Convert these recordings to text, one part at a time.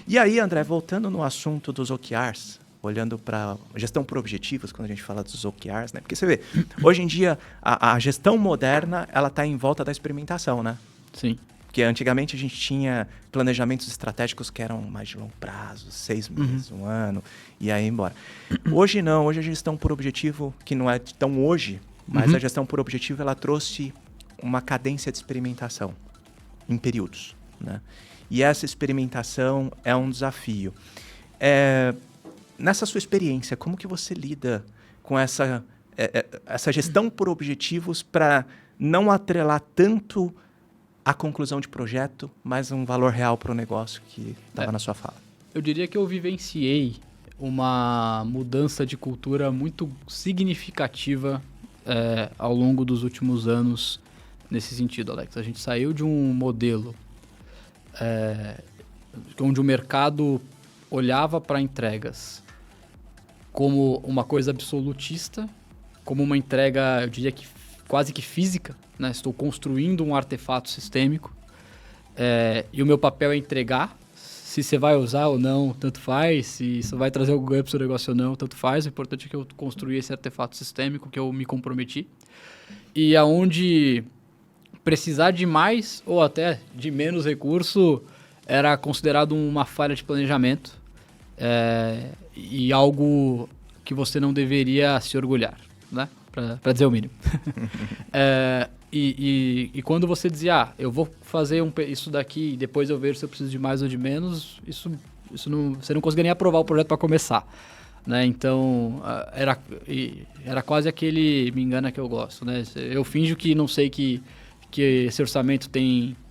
E aí, André, voltando no assunto dos OKRs, olhando para gestão por objetivos, quando a gente fala dos OKRs, né? Porque você vê, hoje em dia, a gestão moderna, ela está em volta da experimentação, né? Sim. Porque antigamente a gente tinha planejamentos estratégicos que eram mais de longo prazo, 6 meses, um ano, e aí embora. Hoje não, hoje a gestão por objetivo, que não é tão hoje, mas a gestão por objetivo, ela trouxe uma cadência de experimentação em períodos, né? E essa experimentação é um desafio. Nessa sua experiência, como que você lida com essa gestão por objetivos para não atrelar tanto a conclusão de projeto, mas um valor real para o negócio que estava na sua fala? Eu diria que eu vivenciei uma mudança de cultura muito significativa ao longo dos últimos anos nesse sentido, Alex. A gente saiu de um modelo onde o mercado olhava para entregas como uma coisa absolutista, como uma entrega, eu diria que quase que física, né? Estou construindo um artefato sistêmico e o meu papel é entregar. Se você vai usar ou não, tanto faz. Se isso vai trazer algum ganho para o seu negócio ou não, tanto faz. O importante é que eu construí esse artefato sistêmico, que eu me comprometi. E aonde precisar de mais ou até de menos recurso era considerado uma falha de planejamento e algo que você não deveria se orgulhar, né? Para dizer o mínimo. E quando você dizia, eu vou fazer isso daqui e depois eu vejo se eu preciso de mais ou de menos, isso não, você não conseguia nem aprovar o projeto para começar. Né? Então, era quase aquele me engana que eu gosto. Né? Eu finjo que não sei que esse orçamento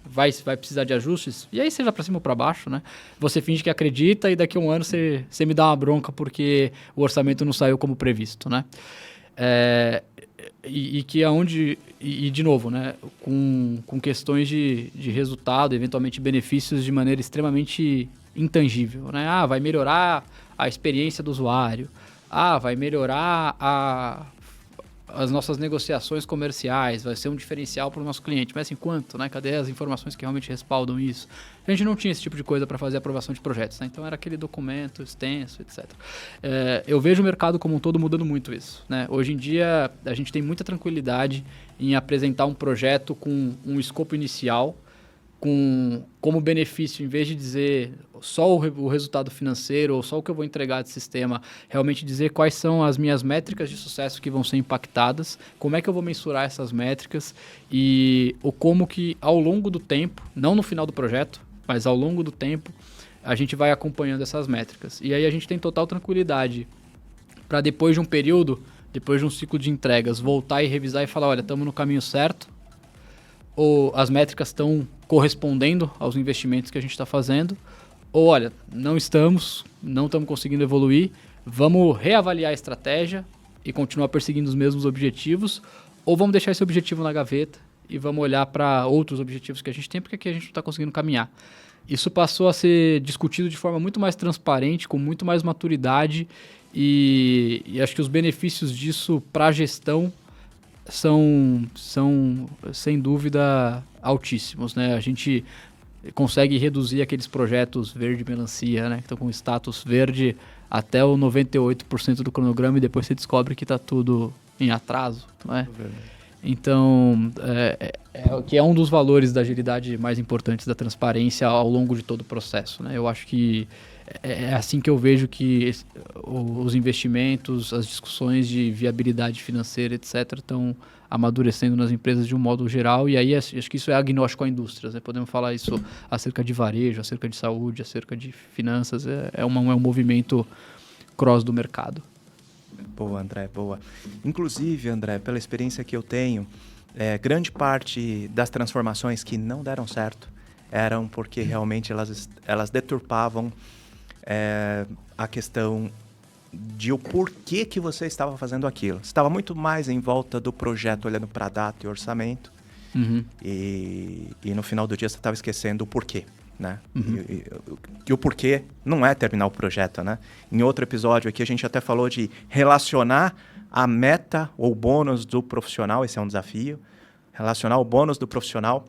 vai precisar de ajustes, e aí seja para cima ou para baixo, né? Você finge que acredita e daqui a um ano você me dá uma bronca porque o orçamento não saiu como previsto, né? E de novo, né? Com questões de resultado, eventualmente benefícios de maneira extremamente intangível, né? Vai melhorar a experiência do usuário, vai melhorar as nossas negociações comerciais, vai ser um diferencial para o nosso cliente. Mas assim, quanto? Né? Cadê as informações que realmente respaldam isso? A gente não tinha esse tipo de coisa para fazer aprovação de projetos, né? Então era aquele documento extenso, etc. Eu vejo o mercado como um todo mudando muito isso, né? Hoje em dia, a gente tem muita tranquilidade em apresentar um projeto com um escopo inicial, como benefício, em vez de dizer só o resultado financeiro ou só o que eu vou entregar de sistema, realmente dizer quais são as minhas métricas de sucesso que vão ser impactadas, como é que eu vou mensurar essas métricas e como que ao longo do tempo, não no final do projeto, mas ao longo do tempo, a gente vai acompanhando essas métricas. E aí a gente tem total tranquilidade para depois de um período, depois de um ciclo de entregas, voltar e revisar e falar, olha, estamos no caminho certo, ou as métricas estão correspondendo aos investimentos que a gente está fazendo, ou olha, não estamos conseguindo evoluir, vamos reavaliar a estratégia e continuar perseguindo os mesmos objetivos, ou vamos deixar esse objetivo na gaveta e vamos olhar para outros objetivos que a gente tem, porque aqui a gente não está conseguindo caminhar. Isso passou a ser discutido de forma muito mais transparente, com muito mais maturidade, e acho que os benefícios disso para a gestão são sem dúvida altíssimos, né? A gente consegue reduzir aqueles projetos verde melancia, né? Que estão com status verde até o 98% do cronograma e depois você descobre que está tudo em atraso, não é? Então, que é um dos valores da agilidade mais importantes da transparência ao longo de todo o processo, né? Eu acho que é assim que eu vejo que os investimentos, as discussões de viabilidade financeira, etc., estão amadurecendo nas empresas de um modo geral, e aí acho que isso é agnóstico a indústrias, né? Podemos falar isso acerca de varejo, acerca de saúde, acerca de finanças, é um movimento cross do mercado. Boa, André, boa. Inclusive, André, pela experiência que eu tenho, grande parte das transformações que não deram certo eram porque realmente elas deturpavam a questão de o porquê que você estava fazendo aquilo. Você estava muito mais em volta do projeto, olhando para a data e orçamento, e no final do dia você estava esquecendo o porquê, né? E o porquê não é terminar o projeto, né? Em outro episódio aqui a gente até falou de relacionar a meta ou bônus do profissional, esse é um desafio, relacionar o bônus do profissional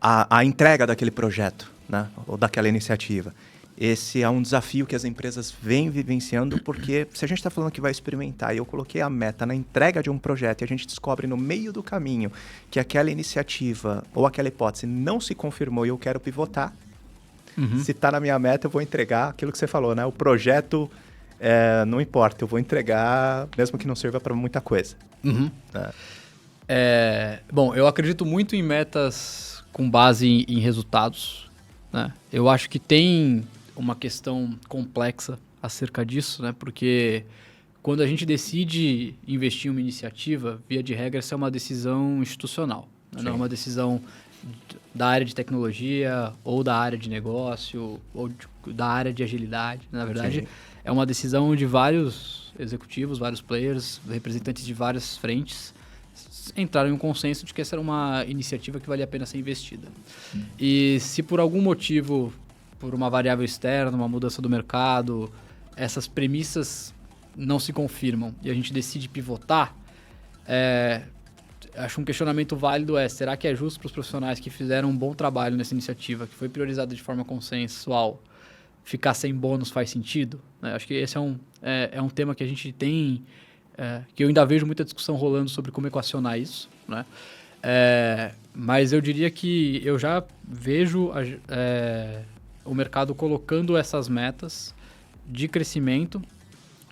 à entrega daquele projeto, né, ou daquela iniciativa. Esse é um desafio que as empresas vêm vivenciando, porque se a gente está falando que vai experimentar e eu coloquei a meta na entrega de um projeto e a gente descobre no meio do caminho que aquela iniciativa ou aquela hipótese não se confirmou e eu quero pivotar, se está na minha meta, eu vou entregar aquilo que você falou, né? O projeto, não importa, eu vou entregar mesmo que não sirva para muita coisa. Bom, eu acredito muito em metas com base em resultados, né? Eu acho que tem uma questão complexa acerca disso, né? Porque quando a gente decide investir em uma iniciativa, via de regra, essa é uma decisão institucional, né? Não é uma decisão da área de tecnologia ou da área de negócio ou da área de agilidade. Na verdade, é uma decisão de vários executivos, vários players, representantes de várias frentes entraram em um consenso de que essa era uma iniciativa que valia a pena ser investida. E se por algum motivo, por uma variável externa, uma mudança do mercado, essas premissas não se confirmam e a gente decide pivotar, acho um questionamento válido será que é justo para os profissionais que fizeram um bom trabalho nessa iniciativa, que foi priorizada de forma consensual, ficar sem bônus faz sentido? Acho que esse é um tema que a gente tem, que eu ainda vejo muita discussão rolando sobre como equacionar isso, né? Mas eu diria que eu já vejo o mercado colocando essas metas de crescimento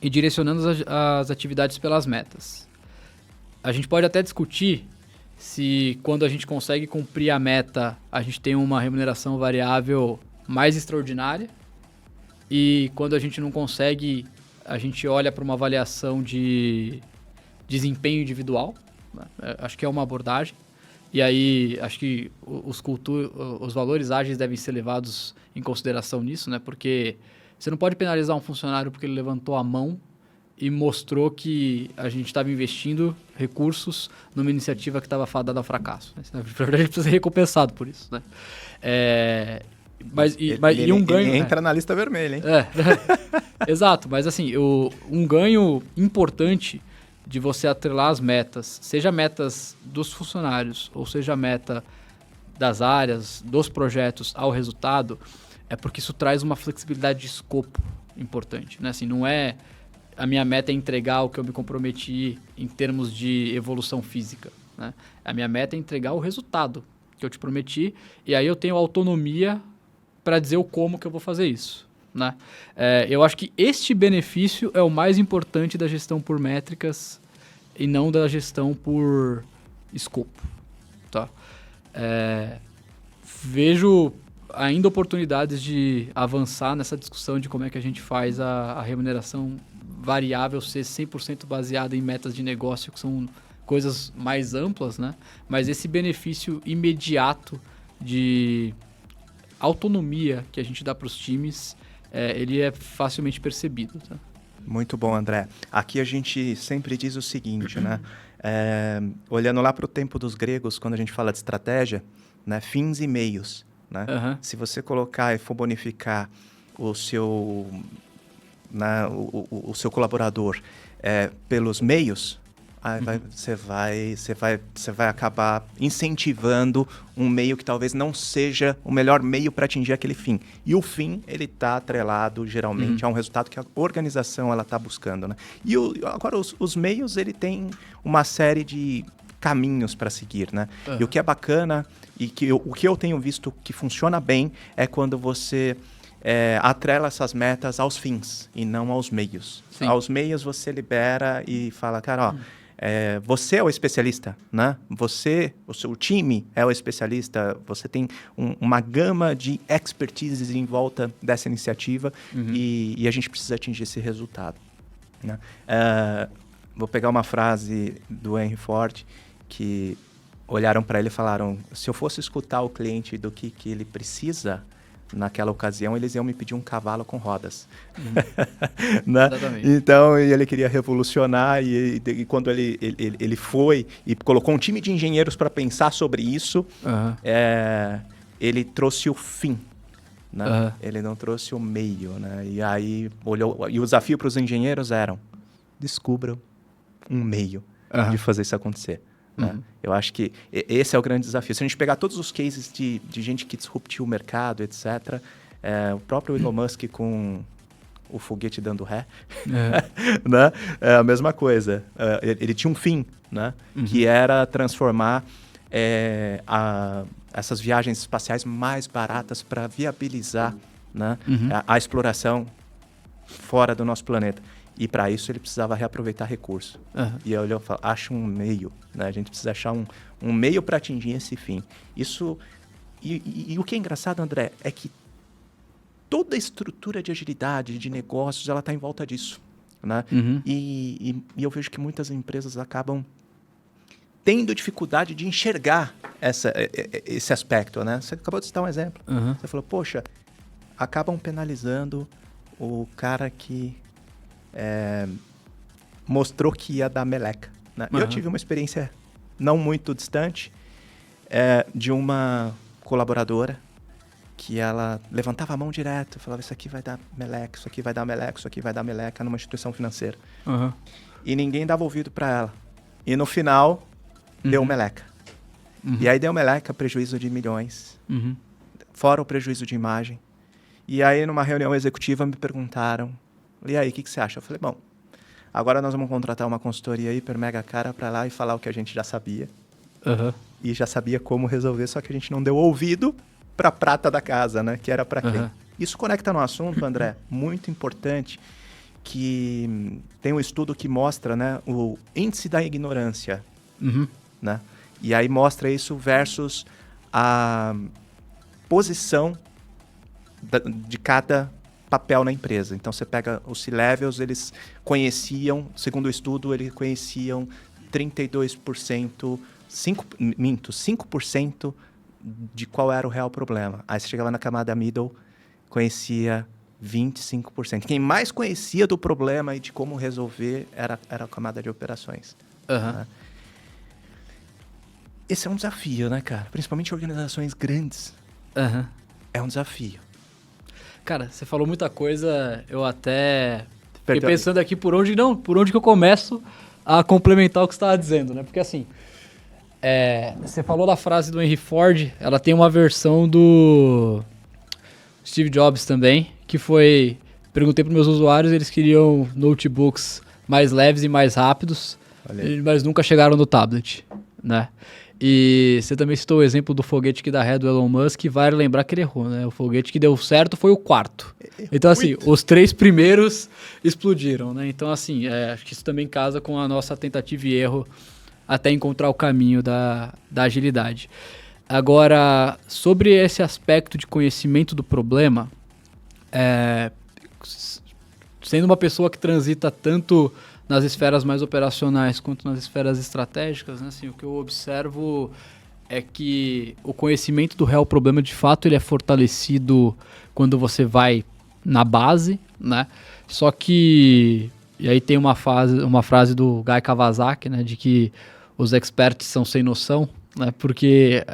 e direcionando as atividades pelas metas. A gente pode até discutir se quando a gente consegue cumprir a meta, a gente tem uma remuneração variável mais extraordinária e quando a gente não consegue, a gente olha para uma avaliação de desempenho individual, né? Acho que é uma abordagem. E aí, acho que os valores ágeis devem ser levados em consideração nisso, né? Porque você não pode penalizar um funcionário porque ele levantou a mão e mostrou que a gente estava investindo recursos numa iniciativa que estava fadada ao fracasso. Na verdade, a gente precisa ser recompensado por isso, né? E um ganho... Ele entra na lista vermelha, hein? Exato, mas assim, um ganho importante de você atrelar as metas, seja metas dos funcionários ou seja meta das áreas, dos projetos ao resultado, é porque isso traz uma flexibilidade de escopo importante, né? Assim, não é a minha meta é entregar o que eu me comprometi em termos de evolução física, né? A minha meta é entregar o resultado que eu te prometi e aí eu tenho autonomia para dizer o como que eu vou fazer isso, né? Eu acho que este benefício é o mais importante da gestão por métricas e não da gestão por escopo, tá? Vejo ainda oportunidades de avançar nessa discussão de como é que a gente faz a remuneração variável ser 100% baseada em metas de negócio, que são coisas mais amplas, né? Mas esse benefício imediato de autonomia que a gente dá para os times, ele é facilmente percebido, tá? Muito bom, André. Aqui a gente sempre diz o seguinte, né? Olhando lá para o tempo dos gregos, quando a gente fala de estratégia, né? Fins e meios, né? Se você colocar e for bonificar o seu, né? o seu colaborador pelos meios, você vai acabar incentivando um meio que talvez não seja o melhor meio para atingir aquele fim. E o fim, ele está atrelado, geralmente, a um resultado que a organização está buscando, né? E agora, os meios, ele tem uma série de caminhos para seguir, né? E o que é bacana, e o que eu tenho visto que funciona bem, é quando você atrela essas metas aos fins e não aos meios. Sim. Aos meios você libera e fala, cara, você é o especialista, né? O seu time é o especialista, você tem uma gama de expertises em volta dessa iniciativa e a gente precisa atingir esse resultado, né? Vou pegar uma frase do Henry Ford, que olharam para ele e falaram, se eu fosse escutar o cliente do que ele precisa naquela ocasião, eles iam me pedir um cavalo com rodas. Né? Exatamente. Então, ele queria revolucionar e quando ele foi e colocou um time de engenheiros para pensar sobre isso, ele trouxe o fim, né? Ele não trouxe o meio, né? E aí, e o desafio para os engenheiros era, descubram um meio de fazer isso acontecer. Né? Eu acho que esse é o grande desafio. Se a gente pegar todos os cases de gente que disruptiu o mercado, etc., o próprio Elon Musk com o foguete dando ré, né? É a mesma coisa. Ele tinha um fim, né? Que era transformar essas viagens espaciais mais baratas para viabilizar, né? A exploração fora do nosso planeta. E para isso ele precisava reaproveitar recursos. E eu falo, acha um meio, né? A gente precisa achar um meio para atingir esse fim. Isso e o que é engraçado, André, é que toda a estrutura de agilidade, de negócios, ela está em volta disso, né? E eu vejo que muitas empresas acabam tendo dificuldade de enxergar esse aspecto, né? Você acabou de citar um exemplo. Você falou, poxa, acabam penalizando o cara que mostrou que ia dar meleca, né? Eu tive uma experiência não muito distante de uma colaboradora que ela levantava a mão direto, falava, isso aqui vai dar meleca, isso aqui vai dar meleca, isso aqui vai dar meleca numa instituição financeira. E ninguém dava ouvido para ela. E no final, deu meleca. E aí deu meleca, prejuízo de milhões, fora o prejuízo de imagem. E aí, numa reunião executiva, me perguntaram, e aí, o que você acha? Eu falei, bom, agora nós vamos contratar uma consultoria hiper mega cara para lá e falar o que a gente já sabia. E já sabia como resolver, só que a gente não deu ouvido para a prata da casa, né? Que era para quem? Isso conecta no assunto, André, muito importante, que tem um estudo que mostra, né, o índice da ignorância, né? E aí mostra isso versus a posição de cada papel na empresa. Então, você pega os C-Levels, eles conheciam, segundo o estudo, eles conheciam 32%, 5% de qual era o real problema. Aí você chegava na camada middle, conhecia 25%. Quem mais conhecia do problema e de como resolver era a camada de operações. Né? Esse é um desafio, né, cara? Principalmente organizações grandes. É um desafio. Cara, você falou muita coisa, eu até fiquei pensando aqui por onde que eu começo a complementar o que você estava dizendo, né? Porque assim, você falou da frase do Henry Ford, ela tem uma versão do Steve Jobs também, que foi, perguntei para meus usuários, eles queriam notebooks mais leves e mais rápidos, mas nunca chegaram no tablet, né? E você também citou o exemplo do foguete que dá ré do Elon Musk, e vale lembrar que ele errou, né? O foguete que deu certo foi o quarto. Então, assim, os 3 primeiros explodiram, né? Então, assim, acho que isso também casa com a nossa tentativa e erro até encontrar o caminho da agilidade. Agora, sobre esse aspecto de conhecimento do problema, sendo uma pessoa que transita tanto nas esferas mais operacionais quanto nas esferas estratégicas, né? Assim, o que eu observo é que o conhecimento do real problema, de fato, ele é fortalecido quando você vai na base, né? Só que, e aí tem uma frase do Guy Kawasaki, né? De que os experts são sem noção, né? Porque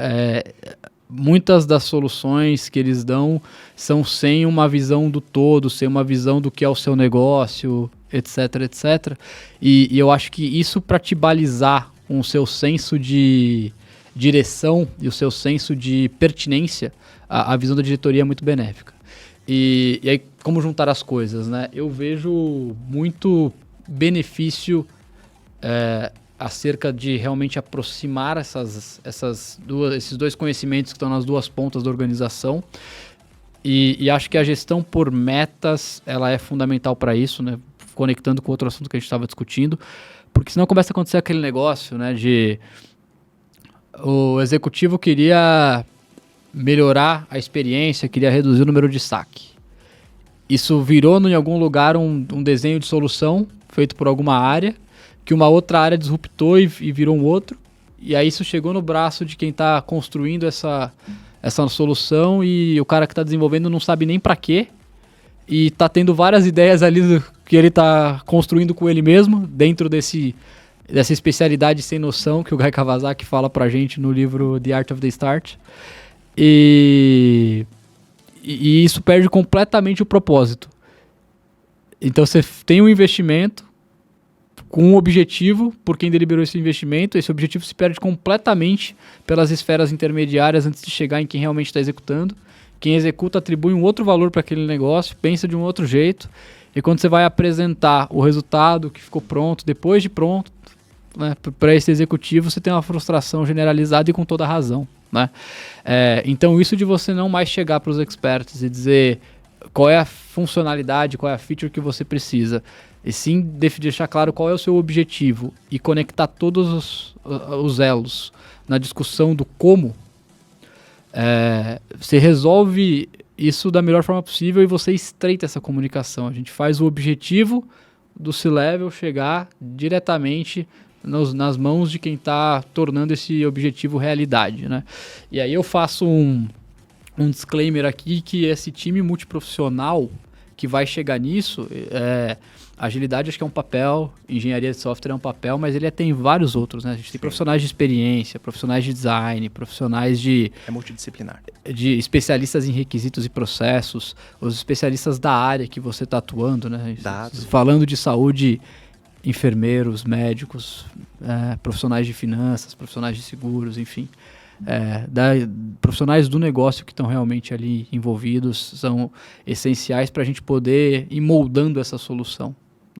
muitas das soluções que eles dão são sem uma visão do todo, sem uma visão do que é o seu negócio, etc, etc. E eu acho que isso, para te balizar com o seu senso de direção e o seu senso de pertinência, a visão da diretoria é muito benéfica. E aí, como juntar as coisas, né? Eu vejo muito benefício acerca de realmente aproximar esses dois conhecimentos que estão nas duas pontas da organização. E acho que a gestão por metas, ela é fundamental para isso, né? Conectando com outro assunto que a gente estava discutindo, porque senão começa a acontecer aquele negócio, né, de o executivo queria melhorar a experiência, queria reduzir o número de saque. Isso virou em algum lugar um desenho de solução feito por alguma área, que uma outra área disruptou e virou um outro, e aí isso chegou no braço de quem está construindo essa solução, e o cara que está desenvolvendo não sabe nem para quê, e tá tendo várias ideias ali que ele tá construindo com ele mesmo, dentro dessa especialidade sem noção que o Guy Kawasaki fala pra gente no livro The Art of the Start. E isso perde completamente o propósito. Então você tem um investimento com um objetivo por quem deliberou esse investimento. Esse objetivo se perde completamente pelas esferas intermediárias antes de chegar em quem realmente está executando. Quem executa atribui um outro valor para aquele negócio, pensa de um outro jeito, e quando você vai apresentar o resultado que ficou pronto, depois de pronto, né, para esse executivo, você tem uma frustração generalizada e com toda razão. Né? Então isso de você não mais chegar para os experts e dizer qual é a funcionalidade, qual é a feature que você precisa, e sim deixar claro qual é o seu objetivo e conectar todos os elos na discussão do como, você resolve isso da melhor forma possível e você estreita essa comunicação. A gente faz o objetivo do C-Level chegar diretamente nas mãos de quem está tornando esse objetivo realidade. Né? E aí eu faço um disclaimer aqui que esse time multiprofissional que vai chegar nisso, agilidade acho que é um papel, engenharia de software é um papel, mas ele tem vários outros, né? A gente tem profissionais de experiência, profissionais de design, profissionais É multidisciplinar. de especialistas em requisitos e processos, os especialistas da área que você está atuando, né? Dados. Falando de saúde, enfermeiros, médicos, profissionais de finanças, profissionais de seguros, enfim. Profissionais do negócio que estão realmente ali envolvidos são essenciais para a gente poder ir moldando essa solução.